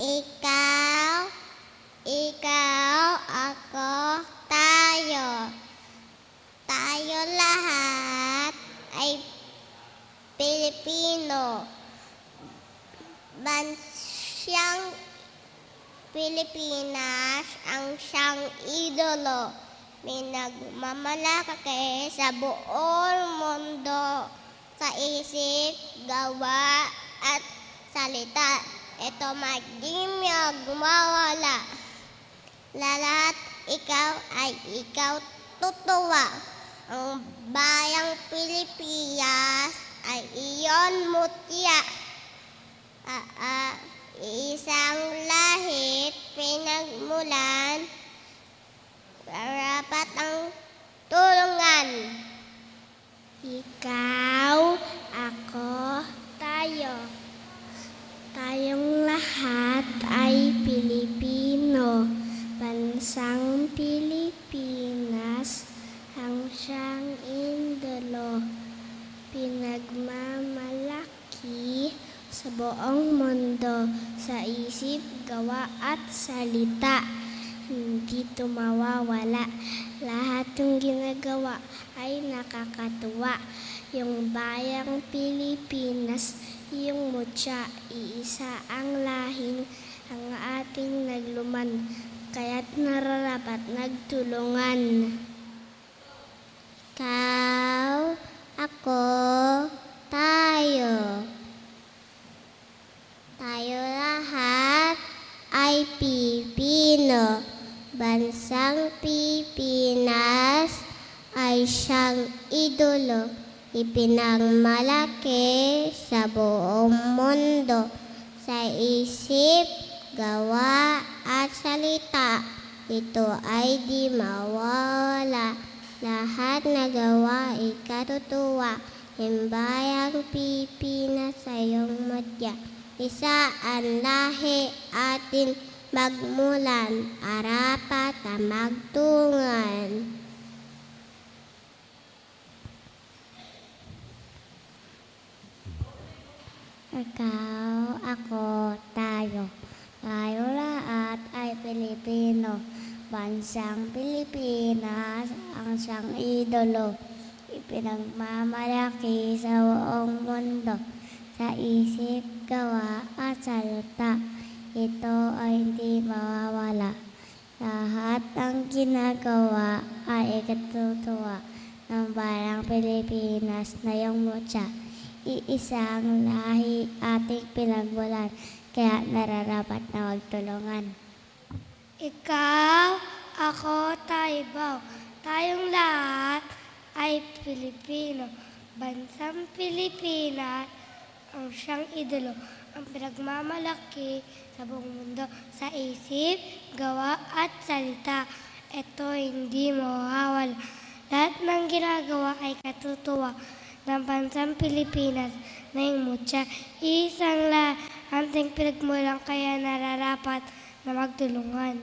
Ikaw, ikaw, ako, tayo. Tayo lahat ay Pilipino. Bansang Pilipinas ang siyang idolo. Pinagmamalaki sa buong mundo sa isip, gawa at salita. Ito maging magmawala. Lahat ikaw ay ikaw tutuwa. Ang bayang Pilipinas ay iyon mutya. Isang lahit pinagmulan, dapat ang tulungan. Ikaw, ako, tayo. Tayong lahat ay Pilipino. Bansang Pilipinas ang siyang idolo. Pinagmamalaki sa buong mundo sa isip, gawa at salita. Hindi ito mawawala. Lahat ng ginagawa ay nakakatuwa. Yung bayang Pilipinas, yung mutya, iisa ang lahing ang ating nagluman, kaya't nararapat nagtulungan. Ikaw, ako, tayo. Tayo lahat ay Pilipino. Bansang Pilipinas ay siyang idolo. Ipinagmalaki sa buong mundo sa isip, gawa at salita. Ito ay di mawawala. Lahat na gawa ay katutuwa. Himbayang Pilipinas sa iyong mutya. Isa ang lahi atin magmulan, arapat na magtungan. Ikaw, ako, tayo. Tayo lahat ay Pilipino. Bansang Pilipinas ang siyang idolo. Ipinagmamalaki sa buong mundo sa isip, gawa at salita. Ito ay hindi mawawala. Lahat ng ginagawa ay ikatutuwa ng bayang Pilipinas na iyong mutya. Iisang lahi ating pinagmulan, kaya nararapat na magtulungan. Ikaw, ako, tayo. Tayong lahat ay Pilipino. Bansang Pilipinas ang siyang idolo. Ang pinagmamalaki sa buong mundo sa isip, gawa at salita. Ito hindi mawawala. Lahat ng ginagawa ay katutuwa ng bansang Pilipinas na yung mutya. Isang ating pinagmulan, kaya nararapat na magtulungan.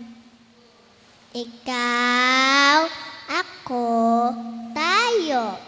Ikaw, ako, tayo.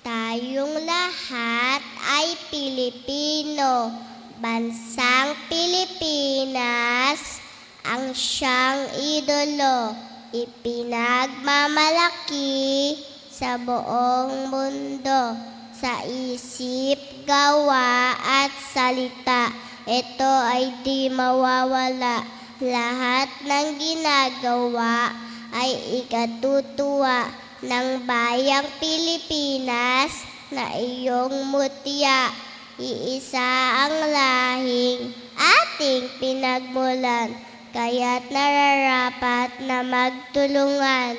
Tayong lahat ay Pilipino. Bansang Pilipinas ang siyang idolo. Ipinagmamalaki sa buong mundo sa isip, gawa at salita. Ito ay di mawawala. Lahat ng ginagawa ay ikatutuwa ng bayang Pilipinas na iyong mutya. Iisa ang lahing ating pinagmulan, kaya't nararapat na magtulungan.